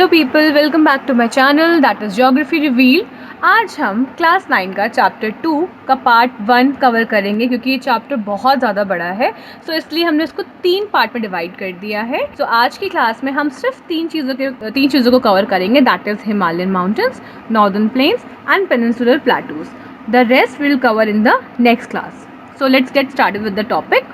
Hello people, welcome back to my channel that is geography reveal. आज हम class 9 का chapter 2 का part 1 cover करेंगे क्योंकि ये चैप्टर बहुत ज़्यादा बड़ा है। सो इसलिए हमने इसको 3 पार्ट में डिवाइड कर दिया है। सो आज की क्लास में हम सिर्फ तीन चीज़ों को कवर करेंगे, that is Himalayan mountains, northern plains and peninsular plateaus. The rest will cover in the next class. So let's get started with the topic.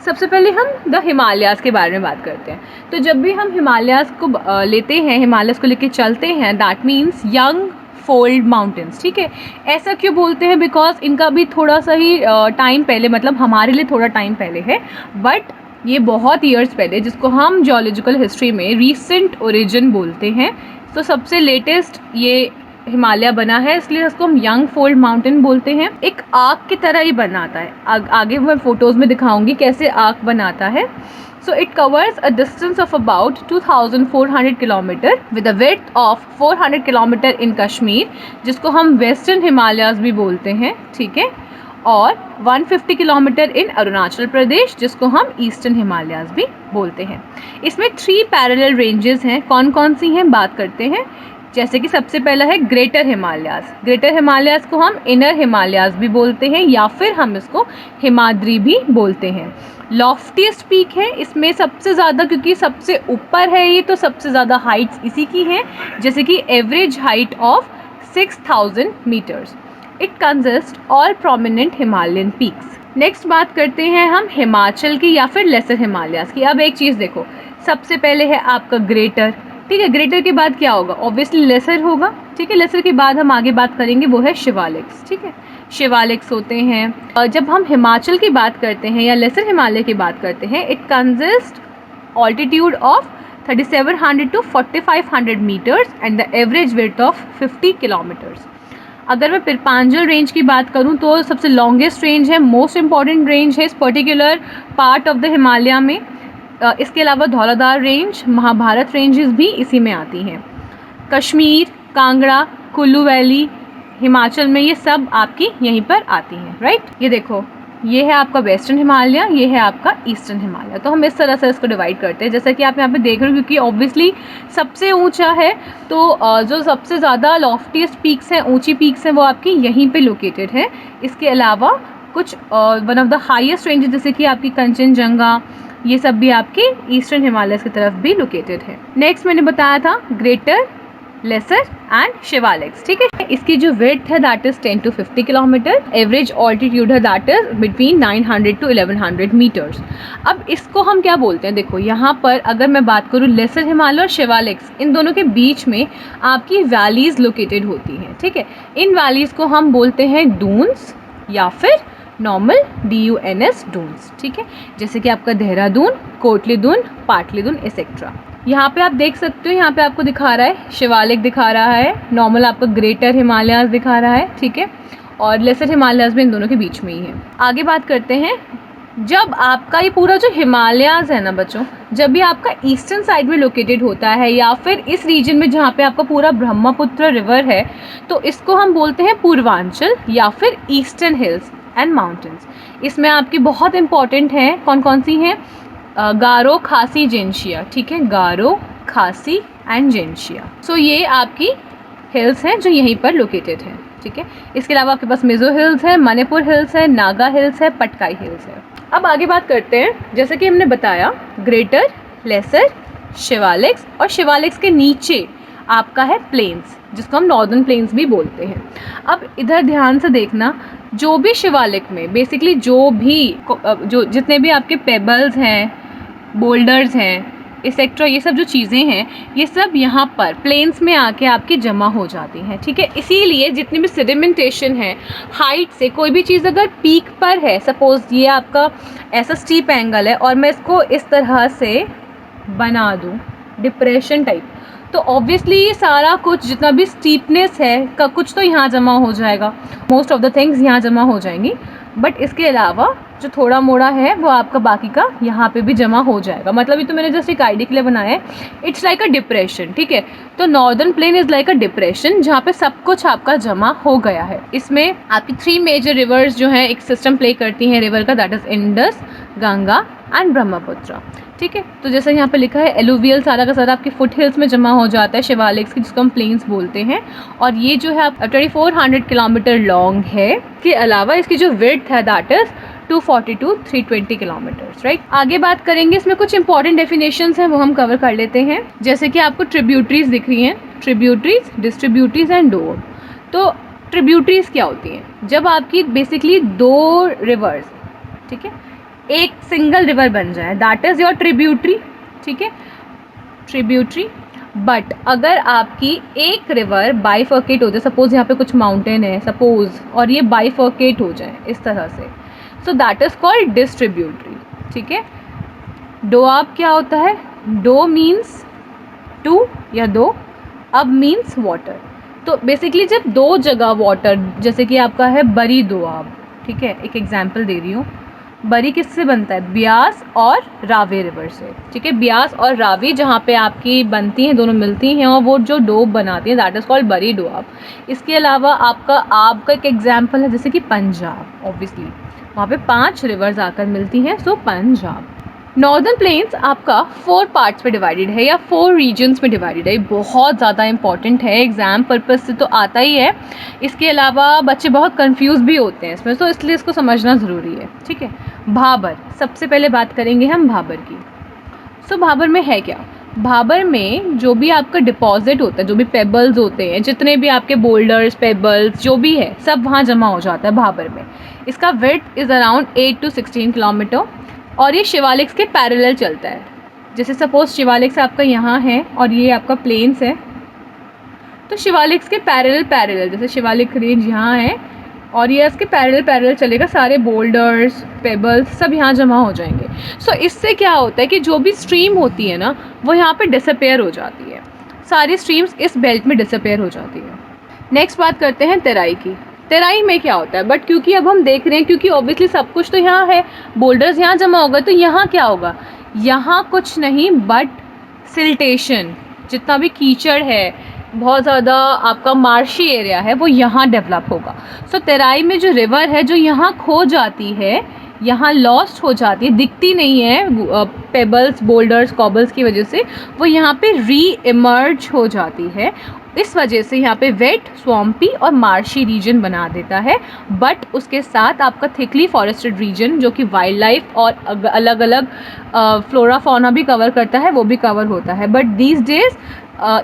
सबसे पहले हम द हिमालयाज़ के बारे में बात करते हैं। तो जब भी हम हिमालयाज़ को लेते हैं, हिमालयाज़ को लेके चलते हैं, that means young fold mountains. ठीक है, ऐसा क्यों बोलते हैं? बिकॉज इनका भी थोड़ा सा ही टाइम पहले, मतलब हमारे लिए थोड़ा टाइम पहले है, बट ये बहुत ईयर्स पहले, जिसको हम जियोलॉजिकल हिस्ट्री में रीसेंट ओरिजिन बोलते हैं। तो सबसे लेटेस्ट ये हिमालय बना है, इसलिए इसको हम यंग फोल्ड माउंटेन बोलते हैं। एक आग की तरह ही बनाता है। आगे मैं फोटोज़ में दिखाऊंगी कैसे आग बनाता है। So it covers a distance of about 2400 kilometre with a width of 400 kilometre इन कश्मीर, जिसको हम वेस्टर्न हिमालयाज़ भी बोलते हैं। ठीक है, और 150 किलोमीटर इन अरुणाचल प्रदेश, जिसको हम ईस्टर्न हिमालयाज़ भी बोलते हैं। इसमें 3 पैरेलल रेंजेस हैं। कौन कौन सी हैं बात करते हैं। जैसे कि सबसे पहला है ग्रेटर हिमालयाज़। ग्रेटर हिमालयाज़ को हम इनर हिमालयाज़ भी बोलते हैं या फिर हम इसको हिमाद्री भी बोलते हैं। लॉफ्टीएस्ट पीक है इसमें सबसे ज़्यादा, क्योंकि सबसे ऊपर है ये, तो सबसे ज़्यादा हाइट्स इसी की हैं, जैसे कि average height of 6000 metres. It consist all prominent Himalayan peaks. Next बात करते हैं हम हिमाचल की या फिर लेसर हिमालयाज़ की। अब एक चीज़ देखो, सबसे पहले है आपका ग्रेटर। ठीक है, ग्रेटर के बाद क्या होगा? ऑब्वियसली लेसर होगा। ठीक है, लेसर के बाद हम आगे बात करेंगे, वो है शिवालिक्स। ठीक है, शिवालिक्स होते हैं। जब हम हिमाचल की बात करते हैं या लेसर हिमालय की बात करते हैं, it consist altitude of 3700 to 4500 metres and the average width of 50 kilometres. अगर मैं पिरपांजल रेंज की बात करूं तो सबसे लॉन्गेस्ट रेंज है, मोस्ट इंपॉर्टेंट रेंज है इस particular part of the Himalaya में। इसके अलावा धौलाधार रेंज, महाभारत रेंजेस भी इसी में आती हैं। कश्मीर, कांगड़ा, कुल्लू वैली, हिमाचल में ये सब आपकी यहीं पर आती हैं, राइट। ये देखो, ये है आपका वेस्टर्न हिमालय, ये है आपका ईस्टर्न हिमालय। तो हम इस तरह से इसको डिवाइड करते हैं, जैसा कि आप यहाँ पे देख रहे हो, क्योंकि ऑब्वियसली सबसे ऊंचा है, तो जो सबसे ज़्यादा लॉफ्टीएस्ट पीक्स हैं, ऊंची पीक्स हैं, वो आपकी यहीं पे लोकेटेड है। इसके अलावा कुछ one of the highest ranges जैसे कि आपकी कंचनजंगा, ये सब भी आपके ईस्टर्न हिमालय की तरफ भी लोकेटेड है। नेक्स्ट मैंने बताया था ग्रेटर, लेसर एंड शिवालिक्स। ठीक है, इसकी जो विड्थ है that is 10 to 50 kilometre. Average altitude है that is between 900 to 1100 metres. अब इसको हम क्या बोलते हैं? देखो, यहाँ पर अगर मैं बात करूँ लेसर हिमालय और शिवालिक्स, इन दोनों के बीच में आपकी वैलीज लोकेटेड होती हैं। ठीक है, इन वैलीज को हम बोलते हैं डून्स या फिर नॉर्मल DUNS डून्स। ठीक है, जैसे कि आपका देहरादून, कोटली दून, पाटली दून एक्सेट्रा। यहाँ पे आप देख सकते हो, यहाँ पे आपको दिखा रहा है शिवालिक दिखा रहा है, नॉर्मल आपका ग्रेटर हिमालयाज़ दिखा रहा है। ठीक है, और लेसर हिमालयाज़ भी इन दोनों के बीच में ही है। आगे बात करते हैं, जब आपका ये पूरा जो हिमालयाज़ है ना बच्चों, जब भी आपका ईस्टर्न साइड में लोकेटेड होता है या फिर इस रीजन में जहाँ पे आपका पूरा ब्रह्मपुत्र रिवर है, तो इसको हम बोलते हैं पूर्वांचल या फिर ईस्टर्न हिल्स एंड माउंटेन्स। इसमें आपकी बहुत इंपॉर्टेंट हैं, कौन कौन सी हैं? गारो, खासी, जेंशिया। ठीक है, गारो, खासी एंड जेंशिया। सो ये आपकी हिल्स हैं जो यहीं पर लोकेटेड हैं। ठीक है, इसके अलावा आपके पास मिज़ो हिल्स है, मणिपुर हिल्स है, नागा हिल्स है, पटकाई हिल्स है। अब आगे बात करते हैं, जैसे कि हमने बताया ग्रेटर, लेसर, शिवालिक्स, और शिवालिक्स के नीचे आपका है प्लेन्स, जिसको हम नॉर्दर्न प्लेन्स भी बोलते हैं। अब इधर ध्यान से देखना, जो भी शिवालिक में बेसिकली जो जितने भी आपके पेबल्स हैं, बोल्डर्स हैं, एक्सेट्रा, ये सब जो चीज़ें हैं, ये सब यहाँ पर प्लेन्स में आके आपकी जमा हो जाती हैं। ठीक है, इसीलिए जितनी भी सेडिमेंटेशन है हाइट से, कोई भी चीज़ अगर पीक पर है, सपोज़ ये आपका ऐसा स्टीप एंगल है और मैं इसको इस तरह से बना दूँ डिप्रेशन टाइप, तो ऑब्वियसली ये सारा कुछ जितना भी स्टीपनेस है का कुछ तो यहाँ जमा हो जाएगा, मोस्ट ऑफ द थिंग्स यहाँ जमा हो जाएंगी, बट इसके अलावा जो थोड़ा मोड़ा है वो आपका बाकी का यहाँ पे भी जमा हो जाएगा। मतलब ये तो मैंने जस्ट एक आइडिया के लिए बनाया है, इट्स लाइक अ डिप्रेशन। ठीक है, तो northern plain is like a depression जहाँ पे सब कुछ आपका जमा हो गया है। इसमें आपकी 3 मेजर रिवर्स जो हैं एक सिस्टम प्ले करती हैं रिवर का, that is Indus, Ganga and Brahmaputra. ठीक है। तो जैसे यहाँ पे लिखा है एलुवियल सारा का सारा आपके फुट हिल्स में जमा हो जाता है, शिवालिक्स की जिसको हम प्लेन्स बोलते हैं, और ये जो है 2400 किलोमीटर लॉन्ग है। इसके अलावा इसकी जो विड्थ है that is 240 to 320 kilometres, right. आगे बात करेंगे, इसमें कुछ इंपॉर्टेंट डेफिनेशंस हैं वो हम कवर कर लेते हैं। जैसे कि आपको ट्रिब्यूटरीज दिख रही हैं, ट्रिब्यूटरीज, डिस्ट्रीब्यूटरीज एंड डोर। तो ट्रिब्यूटरीज क्या होती हैं? जब आपकी बेसिकली दो रिवर्स, ठीक है, एक सिंगल रिवर बन जाए दैट इज़ योर ट्रिब्यूटरी, ठीक है, ट्रिब्यूटरी। बट अगर आपकी एक रिवर बाइफर्केट हो जाए, सपोज यहाँ पे कुछ माउंटेन है सपोज, और ये बाइफर्केट हो जाए इस तरह से, so that is called distributary, ठीक है। डोआब क्या होता है? डो मीन्स टू या दो, अब मीन्स वाटर। तो बेसिकली जब दो जगह वाटर, जैसे कि आपका है बरी दोआब, ठीक है, एक एग्जांपल दे रही हूँ। बरी किससे बनता है? ब्यास और रावी रिवर से, ठीक है। ब्यास और रावी जहाँ पे आपकी बनती हैं, दोनों मिलती हैं और वो जो डोब बनाती हैं दैट इज़ कॉल्ड बरी डोआब। इसके अलावा आपका आब का एक एग्जांपल है, जैसे कि पंजाब, ऑब्वियसली वहाँ पे 5 रिवर्स आकर मिलती हैं, सो पंजाब। नॉर्दर्न प्लेन्स आपका 4 पार्ट्स में डिवाइडेड है या 4 रीजन्स में डिवाइडेड है। बहुत ज़्यादा इंपॉर्टेंट है, एग्जाम पर्पस से तो आता ही है। इसके अलावा बच्चे बहुत कंफ्यूज भी होते हैं इसमें, तो इसलिए इसको समझना ज़रूरी है, ठीक है। भाबर, सबसे पहले बात करेंगे हम भाबर की। सो भाबर में है क्या? भाबर में जो भी आपका डिपॉजिट होता है, जो भी पेबल्स होते हैं, जितने भी आपके बोल्डर्स, पेबल्स जो भी है, सब वहाँ जमा हो जाता है भाबर में। इसका width is around 8 to 16 kilometre और ये शिवालिक्स के पैरेलल चलता है। जैसे सपोज शिवालिक्स आपका यहाँ है और ये आपका प्लेन्स है, तो शिवालिक्स के पैरेलल जैसे शिवालिक रेंज यहाँ है और ये इसके पैरेलल चलेगा, सारे बोल्डर्स, पेबल्स सब यहाँ जमा हो जाएंगे। सो इससे क्या होता है कि जो भी स्ट्रीम होती है ना वो यहाँ पे डिसअपेयर हो जाती है, सारी स्ट्रीम्स इस बेल्ट में डिसअपेयर हो जाती है। नेक्स्ट बात करते हैं तराई की। तराई में क्या होता है? बट क्योंकि अब हम देख रहे हैं, क्योंकि ऑब्वियसली सब कुछ तो यहाँ है, बोल्डर्स यहाँ जमा होगा, तो यहाँ क्या होगा? यहाँ कुछ नहीं बट सिल्टेशन, जितना भी कीचड़ है, बहुत ज़्यादा आपका मार्शी एरिया है, वो यहाँ डेवलप होगा। सो तराई में जो रिवर है जो यहाँ खो जाती है, यहाँ लॉस्ट हो जाती है, दिखती नहीं है पेबल्स, बोल्डर्स, कॉबल्स की वजह से, वो यहाँ पे री इमर्ज हो जाती है। इस वजह से यहाँ पे वेट, स्वॉम्पी और मार्शी रीजन बना देता है। बट उसके साथ आपका थिकली फॉरेस्टेड रीजन जो कि वाइल्ड लाइफ और अलग अलग फ्लोरा फौना भी कवर करता है, वो भी कवर होता है। बट दीज डेज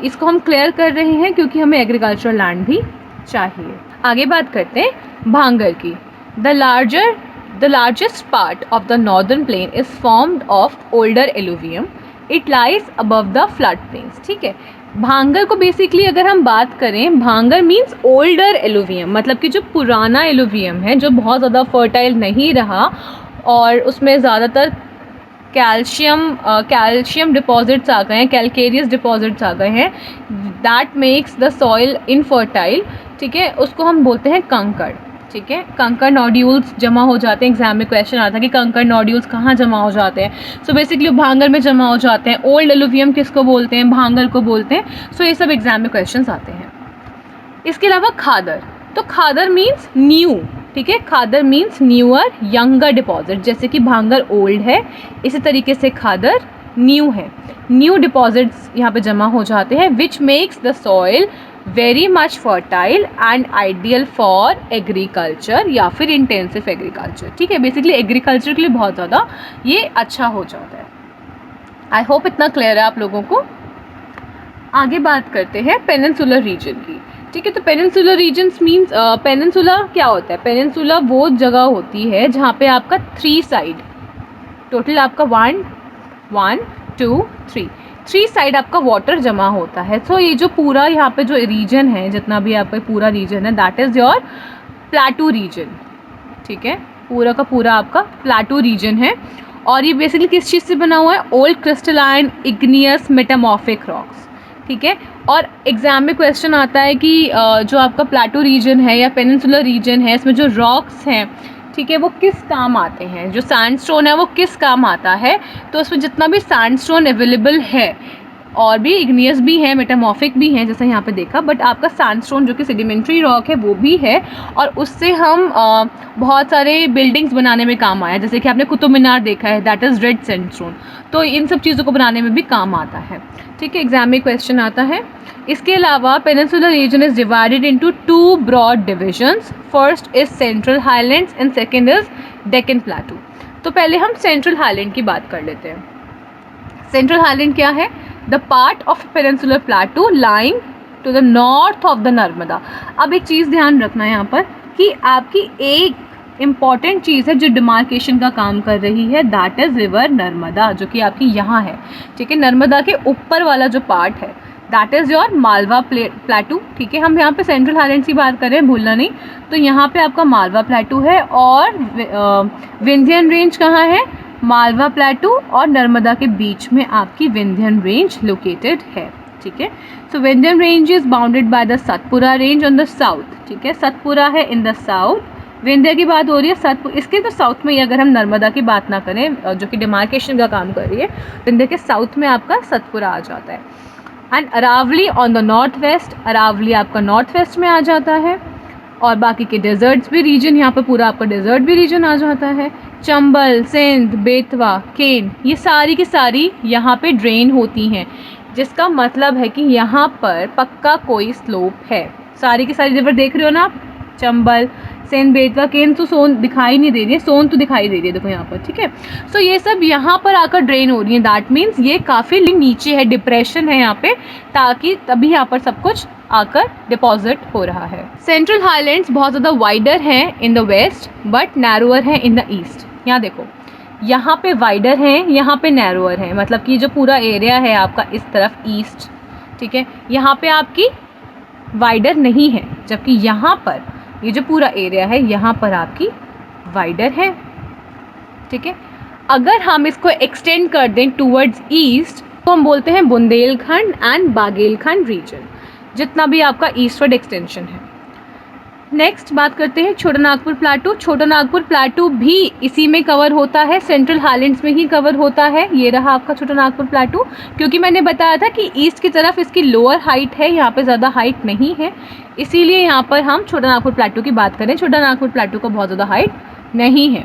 इसको हम क्लियर कर रहे हैं क्योंकि हमें एग्रीकल्चरल लैंड भी चाहिए। आगे बात करते हैं भांगर की। The largest part of the northern plain is formed of older alluvium. It lies above the flood plains. ठीक है, भांगर को बेसिकली अगर हम बात करें, भांगर मीन्स ओल्डर एलुवियम, मतलब कि जो पुराना एलुवियम है जो बहुत ज़्यादा फर्टाइल नहीं रहा और उसमें ज़्यादातर कैल्शियम डिपॉजिट्स आ गए हैं, कैलकेरियस डिपॉजिट्स आ गए हैं, that makes the soil infertile, ठीक है, उसको हम बोलते हैं कंकड़, ठीक है। कंकड़ नोड्यूल्स जमा हो जाते हैं, एग्जाम में क्वेश्चन आता है कि कंकड़ नोड्यूल्स कहाँ जमा हो जाते हैं, सो बेसिकली भांगर में जमा हो जाते हैं। ओल्ड एलुवियम किसको बोलते हैं? भांगर को बोलते हैं। सो ये सब एग्जाम में क्वेश्चन आते हैं। इसके अलावा खादर, तो खादर मीन्स न्यू, ठीक है, खादर मीन्स न्यूअर, यंगर डिपॉजिट। जैसे कि भांगर ओल्ड है, इसी तरीके से खादर न्यू है, न्यू डिपॉजिट्स यहाँ पे जमा हो जाते हैं, which makes the soil very much fertile and ideal for agriculture या फिर इंटेंसिव एग्रीकल्चर, ठीक है। बेसिकली एग्रीकल्चर के लिए बहुत ज़्यादा ये अच्छा हो जाता है। आई होप इतना क्लियर है आप लोगों को। आगे बात करते हैं पेनिनसुलर रीजन की, ठीक है। तो पेनिनसुलर रीजन्स मीन्स पेनिनसुला क्या होता है? पेनिनसुला वो जगह होती है जहाँ पे आपका 3 साइड, टोटल आपका 1 2 3 साइड आपका वाटर जमा होता है। सो ये जो पूरा यहाँ पे जो रीजन है, जितना भी आपका पूरा रीजन है, that is your plateau region, ठीक है, पूरा का पूरा आपका प्लेटू रीजन है। और ये बेसिकली किस चीज़ से बना हुआ है? Old crystalline igneous metamorphic rocks, ठीक है। और एग्जाम में क्वेश्चन आता है कि जो आपका प्लेटू रीजन है या पेनिनसुलर रीजन है, इसमें जो रॉक्स हैं, ठीक है, वो किस काम आते हैं? जो सैंडस्टोन है वो किस काम आता है? तो उसमें जितना भी सैंडस्टोन अवेलेबल है और भी इग्नियस भी है, मेटामॉर्फिक भी हैं जैसे यहाँ पे देखा, बट आपका सैंडस्टोन जो कि सेडिमेंट्री रॉक है वो भी है, और उससे हम बहुत सारे बिल्डिंग्स बनाने में काम आया, जैसे कि आपने कुतुब मीनार देखा है, दैट इज़ रेड सैंडस्टोन, तो इन सब चीज़ों को बनाने में भी काम आता है। ठीक है, एग्जाम में क्वेश्चन आता है। इसके अलावा peninsular region is divided into 2 broad divisions, first is central highlands and second is Deccan plateau. तो पहले हम सेंट्रल हाईलैंड की बात कर लेते हैं। सेंट्रल हाईलैंड क्या है? The part of peninsular plateau lying to the north of the Narmada. अब एक चीज़ ध्यान रखना है यहाँ पर कि आपकी एक इम्पॉर्टेंट चीज़ है जो डिमार्केशन का काम कर रही है, दैट इज़ रिवर नर्मदा, जो कि आपकी यहाँ है। ठीक है, नर्मदा के ऊपर वाला जो पार्ट है दैट इज़ योर मालवा प्लेटू। ठीक है, हम यहाँ पे सेंट्रल हाईलैंड्स की बात करें, भूलना नहीं। तो यहाँ पे आपका मालवा प्लेटू है, और विंध्यन रेंज कहाँ है? मालवा प्लेटू और नर्मदा के बीच में आपकी विंध्यन रेंज लोकेटेड है। ठीक है, so Vindhyan range is bounded by the Satpura range on the south. ठीक है, सतपुरा है इन द साउथ, विंध्य की बात हो रही है सतपुरा, इसके तो साउथ में ही, अगर हम नर्मदा की बात ना करें जो कि डिमार्केशन का काम कर रही है, विंध्य के साउथ में आपका सतपुरा आ जाता है। And Aravalli on the north west, Aravalli आपका नॉर्थ वेस्ट में आ जाता है, और बाकी के डेजर्ट्स भी रीजन, यहाँ पर पूरा आपका डेजर्ट भी रीजन आ जाता है। चंबल, सिंध, बेतवा, केन, ये सारी की सारी यहाँ पे ड्रेन होती हैं, जिसका मतलब है कि यहाँ पर पक्का कोई स्लोप है। सारी की सारी रिवर देख रहे हो ना आप, चंबल, सिंध, बेतवा, केन, तो सोन दिखाई नहीं दे रही है, सोन तो दिखाई दे रही है, देखो यहाँ पर। ठीक है, सो ये सब यहाँ पर आकर ड्रेन हो रही है, दैट मीन्स ये काफ़ी नीचे है, डिप्रेशन है यहाँ पे, ताकि तभी यहाँ पर सब कुछ आकर डिपॉजिट हो रहा है। सेंट्रल हाईलैंड्स बहुत ज़्यादा वाइडर हैं in the west but narrower हैं इन द ईस्ट। यहाँ देखो, यहाँ पे वाइडर हैं, यहाँ पे नैरोअर है, मतलब कि जो पूरा एरिया है आपका इस तरफ ईस्ट, ठीक है, यहाँ पे आपकी वाइडर नहीं है, जबकि यहाँ पर ये जो पूरा एरिया है यहाँ पर आपकी वाइडर है। ठीक है, अगर हम इसको एक्सटेंड कर दें टूवर्ड्स ईस्ट तो हम बोलते हैं बुंदेलखंड एंड बागेलखंड रीजन, जितना भी आपका ईस्टवर्ड एक्सटेंशन है। नेक्स्ट बात करते हैं छोटा नागपुर प्लेटू। छोटा नागपुर प्लेटू भी इसी में कवर होता है, सेंट्रल हाईलैंड्स में ही कवर होता है। ये रहा आपका छोटा नागपुर प्लेटू, क्योंकि मैंने बताया था कि ईस्ट की तरफ इसकी लोअर हाइट है, यहाँ पे ज़्यादा हाइट नहीं है, इसीलिए यहाँ पर हम छोटा नागपुर प्लेटू की बात करें। छोटा नागपुर प्लेटू का बहुत ज़्यादा हाइट नहीं है,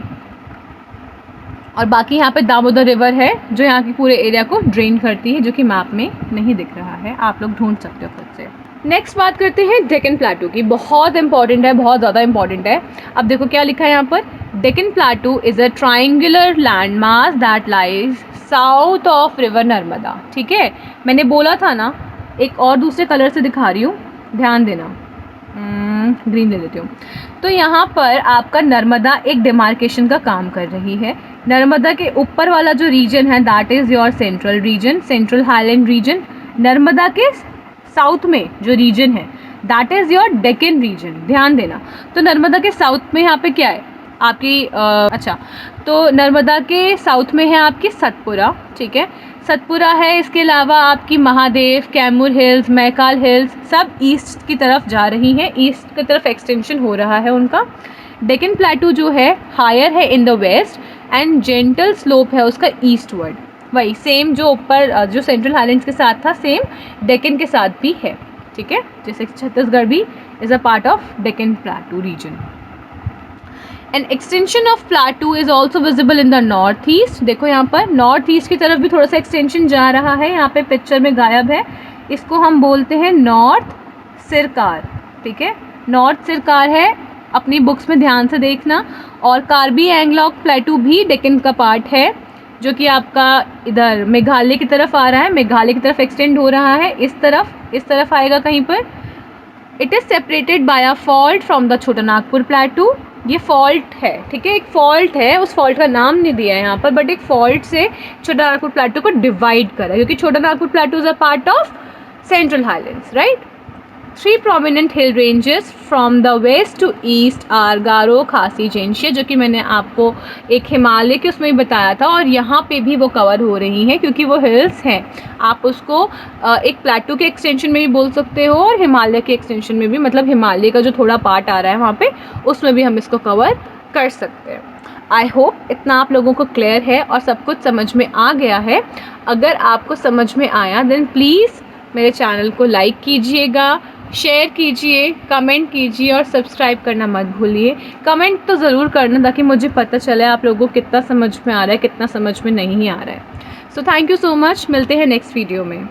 और बाकी यहाँ पे दामोदर रिवर है जो यहाँ के पूरे एरिया को ड्रेन करती है, जो कि मैप में नहीं दिख रहा है, आप लोग ढूंढ सकते हो खुद से। नेक्स्ट बात करते हैं डेक्कन प्लेटू की, बहुत इंपॉर्टेंट है, बहुत ज़्यादा इंपॉर्टेंट है। अब देखो क्या लिखा है यहाँ पर, Deccan प्लेटू is a triangular land mass that lies south of river Narmada. ठीक है, मैंने बोला था ना, एक और दूसरे कलर से दिखा रही हूँ, ध्यान देना, ग्रीन ले लेती हूँ। तो यहाँ पर आपका नर्मदा एक डिमार्केशन का काम कर रही है। नर्मदा के ऊपर वाला जो रीजन है that is your central region, central highland region. Narmada के साउथ में जो रीजन है that is your Deccan region, ध्यान देना। तो नर्मदा के साउथ में यहाँ पे क्या है आपकी अच्छा, तो नर्मदा के साउथ में है आपकी सतपुरा। ठीक है, सतपुरा है, इसके अलावा आपकी महादेव, कैमूर हिल्स, मैकाल हिल्स सब ईस्ट की तरफ जा रही हैं, ईस्ट की तरफ एक्सटेंशन हो रहा है उनका। डेक्कन प्लेटू जो है हायर है in the west and gentle slope है उसका ईस्टवर्ड, वही सेम जो ऊपर जो सेंट्रल हाईलैंड्स के साथ था सेम डेक्कन के साथ भी है। ठीक है, जैसे छत्तीसगढ़ भी is a part of Deccan plateau region. An extension of plateau is also visible in the north east. देखो यहाँ पर नॉर्थ ईस्ट की तरफ भी थोड़ा सा एक्सटेंशन जा रहा है, यहाँ पे पिक्चर में गायब है, इसको हम बोलते हैं नॉर्थ सिरकार। ठीक है, नॉर्थ सिरकार है, अपनी बुक्स में ध्यान से देखना। और कार्बी एंगलॉक प्लेटू भी डेक्कन का पार्ट है, जो कि आपका इधर मेघालय की तरफ आ रहा है, मेघालय की तरफ एक्सटेंड हो रहा है, इस तरफ आएगा कहीं पर। It is separated by a fault from the छोटा नागपुर प्लेटू। ये फॉल्ट है, ठीक है, एक फॉल्ट है, उस फॉल्ट का नाम नहीं दिया है यहाँ पर, बट एक फॉल्ट से छोटा नागपुर प्लेटू को डिवाइड करा, क्योंकि छोटा Nagpur प्लेटू is a part of central highlands, right. 3 prominent hill ranges from the west to east are गारो, खासी, जेंशिया, जो कि मैंने आपको एक हिमालय के उसमें भी बताया था, और यहाँ पे भी वो कवर हो रही हैं क्योंकि वो हिल्स हैं। आप उसको एक प्लेटू के एक्सटेंशन में भी बोल सकते हो और हिमालय के एक्सटेंशन में भी, मतलब हिमालय का जो थोड़ा पार्ट आ रहा है वहाँ पे, उसमें भी हम इसको कवर कर सकते हैं। आई होप इतना आप लोगों को क्लियर है और सब कुछ समझ में आ गया है। अगर आपको समझ में आया देन प्लीज़ मेरे चैनल को लाइक कीजिएगा, शेयर कीजिए, कमेंट कीजिए और सब्सक्राइब करना मत भूलिए। कमेंट तो ज़रूर करना ताकि मुझे पता चले आप लोगों को कितना समझ में आ रहा है, कितना समझ में नहीं आ रहा है। So thank you so much, मिलते हैं नेक्स्ट वीडियो में।